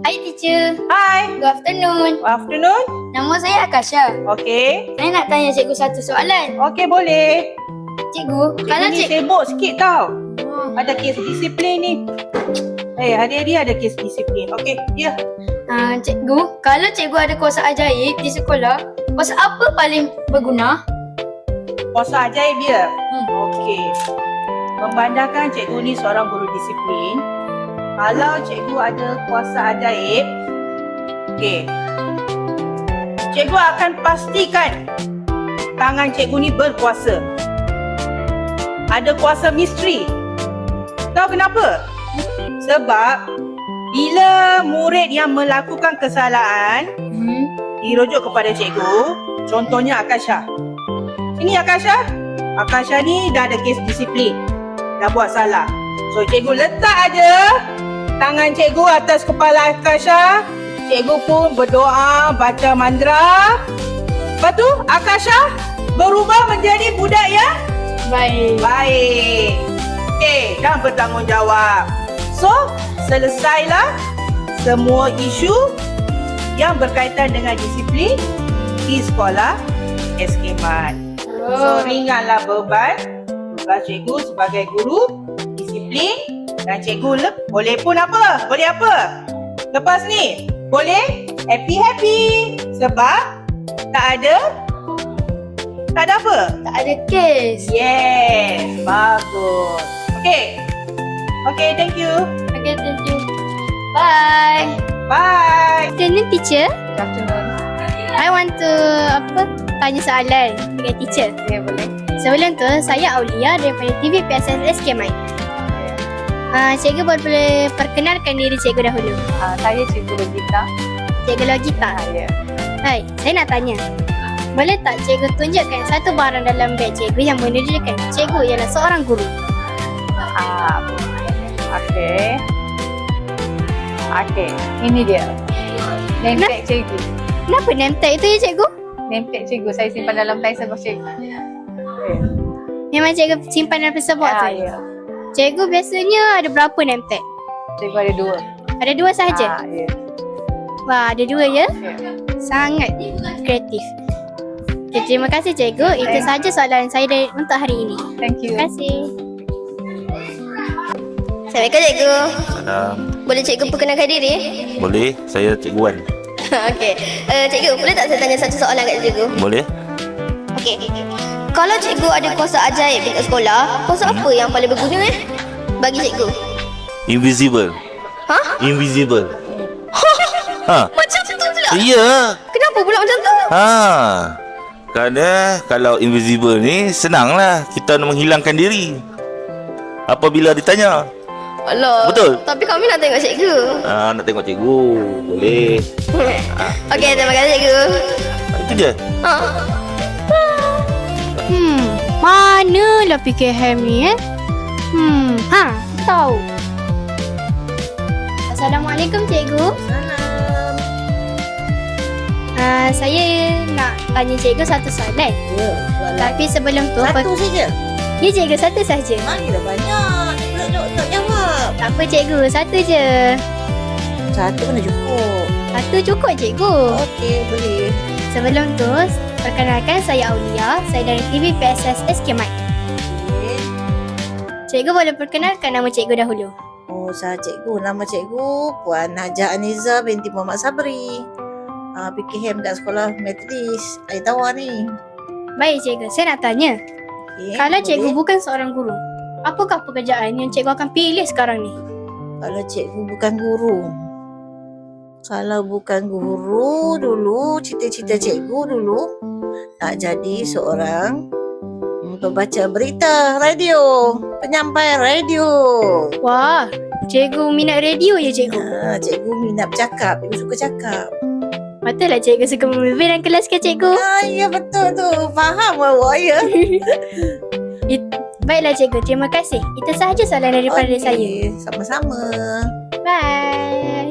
Hai teacher. Hai. Good afternoon. Good afternoon. Nama saya Akasha. Okey. Saya nak tanya cikgu satu soalan. Okey, boleh. Cikgu, kalau Cikgu ni cikgu... sibuk sikit tau. Ada kes disiplin ni. Hari-hari ada kes disiplin. Okey, ya. Cikgu, kalau cikgu ada kuasa ajaib di sekolah, kuasa apa paling berguna? Kuasa ajaib dia. Okey. Memandangkan cikgu ni seorang guru disiplin, kalau cikgu ada kuasa ajaib, okey, cikgu akan pastikan tangan cikgu ni berkuasa. Ada kuasa misteri. Tahu kenapa? Sebab bila murid yang melakukan kesalahan dirujuk kepada cikgu, contohnya Akasha. Ini Akasha. Akasha ni dah ada kes disiplin. Dah buat salah. So cikgu letak aja tangan cikgu atas kepala Akasha. Cikgu pun berdoa, baca mantra. Lepas tu Akasha berubah menjadi budak yang baik. Okey, dan bertanggungjawab. So, selesailah semua isu yang berkaitan dengan disiplin di sekolah SK Mat. So, ringanlah beban tugas cikgu sebagai guru disiplin, dan cikgu boleh pun apa? Boleh apa? Lepas ni, boleh happy-happy sebab tak ada apa? Tak ada kes. Yes, bagus. Okay. Okay, thank you. Okay, thank you. Bye. Bye. Afternoon, teacher. Good afternoon. I want to tanya soalan dengan teacher. Ya, boleh. Sebelum tu, saya Aulia daripada TV PSS SK Mai. Cikgu boleh perkenalkan diri cikgu dahulu. Saya Cikgu Logita. Cikgu Logita. Ya. Hai, saya nak tanya. Boleh tak cikgu tunjukkan satu barang dalam beg cikgu yang menunjukkan cikgu ialah seorang guru? Okey. Okey, ini dia. Name tag cikgu. Kenapa name tag itu ya cikgu? Name tag cikgu saya simpan dalam pencil box cikgu. Memang cikgu simpan dalam pencil box tu? Ya. Cikgu biasanya ada berapa name tag? Cikgu ada 2. Ada 2 sahaja? Ya. Wah, ada 2 ya? Ya. Sangat kreatif. Okay, terima kasih cikgu. Itu sahaja soalan saya untuk hari ini. Thank you. Terima kasih. Assalamualaikum cikgu. Salam. Boleh cikgu perkenalkan diri? Boleh, saya Cikgu Wan. Okey. Cikgu, boleh tak saya tanya satu soalan kat cikgu? Boleh? Okey. Kalau cikgu ada kuasa ajaib dekat sekolah, kuasa apa yang paling berguna bagi cikgu? Invisible. Ha? Invisible. Ha? Macam tu pula? Ya. Kenapa pula macam tu? Kerana kalau invisible ni senanglah kita nak menghilangkan diri apabila ditanya. Alah. Betul? Tapi kami nak tengok cikgu. Nak tengok cikgu. Boleh. Okey, terima kasih cikgu. Itu je. Manalah PKM ni tahu. Assalamualaikum cikgu. Saya nak tanya cikgu satu soalan. Ya, Tapi sebelum tu satu saja. Ya cikgu, satu saja. Mana banyak. Tak jawab. Tak apa cikgu, satu je. Satu mana cukup. Satu cukup cikgu. Okey, boleh. Sebelum tu, perkenalkan saya Aulia. Saya dari TV PSS SK Mai. Okey. Cikgu boleh perkenalkan nama cikgu dahulu. Oh, saya cikgu. Nama cikgu Puan Hajah Aniza binti Muhammad Sabri. PKM kat sekolah Metodis. Aitawa ni. Baik cikgu, saya nak tanya. Okay, Kalau cikgu boleh? bukan seorang guru, apakah pekerjaan yang cikgu akan pilih sekarang ni? Kalau cikgu bukan guru. Kalau bukan guru dulu, cita-cita cikgu dulu nak jadi seorang pembaca berita radio, penyampai radio. Wah, cikgu minat radio ya cikgu? Cikgu minat bercakap, cikgu suka cakap. Patutlah cikgu suka memimpin dalam kelas ke cikgu? Ya betul tu, faham awak ya. Baiklah cikgu, terima kasih. Itu sahaja soalan daripada saya. Sama-sama. Bye.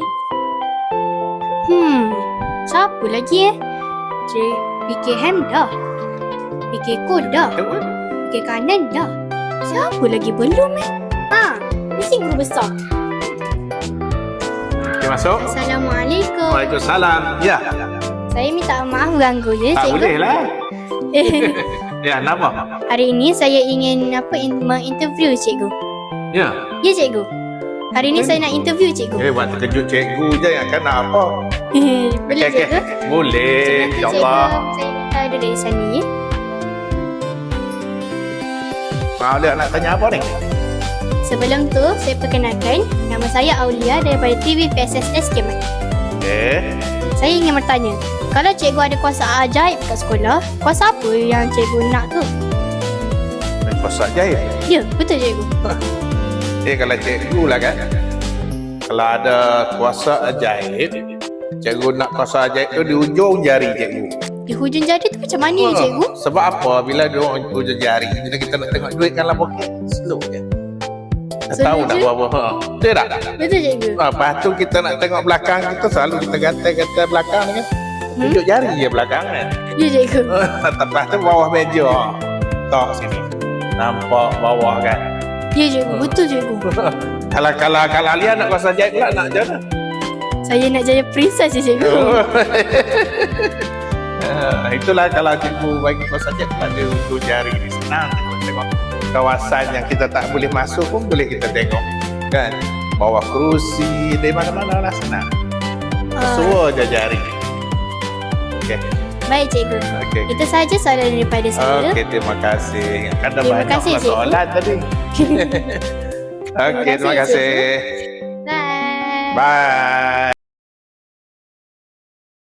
Siapa lagi fikir ham dah. Fikir kod dah. Fikir kanan dah. Siapa lagi belum Mesti guru besar. Terima masuk. Assalamualaikum. Waalaikumsalam. Ya, Saya minta maaf ganggu je, tak cikgu. boleh lah. Ya, nama? Hari ini saya ingin menginterview cikgu. Ya. Ya, cikgu. Hari ini saya nak interview cikgu. Buat terkejut cikgu je yang kan nak apa. Boleh, Okey, cikgu? boleh. Sebelum tu, Ya Allah. cikgu, saya minta duduk di sana. Ya. Mau dia nak tanya apa ni? Sebelum tu, saya perkenalkan. Nama saya Aulia daripada TV PSS Kemal. Okey. Saya ingin bertanya, kalau cikgu ada kuasa ajaib kat sekolah, kuasa apa yang cikgu nak tu? Kuasa ajaib. Ya, betul cikgu. Kalau cikgu lah kan. Kalau ada kuasa ajaib, cikgu nak kuasa ajaib tu di ujung jari cikgu. Di hujung jari tu macam mana ya, cikgu? Sebab apa? Bila di ujung jari, bila kita nak tengok duit dalam poket, slow je. Tak Slow tahu nak je? buat apa. Betul tak? Betul cikgu. Lepas tu kita nak tengok belakang kita, selalu kita gantai-gantai belakang ni kan. Tunjuk jari je belakang kan. Ya, cikgu. Lepas tu bawah meja. Tok sini. Nampak bawah kan. Ya, cikgu. Betul cikgu. Kalau Alia nak kuasa ajaib pula nak macam mana? Saya nak jadi princess ya, cikgu. Itulah kalau cikgu bagi kuasa ajaib pula dia ujung jari ni. Senang tengok kawasan yang kita tak boleh masuk pun boleh kita tengok. Kan? Bawah kerusi, dari mana-mana lah senang. Semua je jari. Okey. Baik, cikgu. Okey. Itu sahaja soalan daripada saya. Okey, terima kasih. Ada Terima banyak kasih, cikgu. soalan tadi. Okey, terima kasih. Bye. Bye.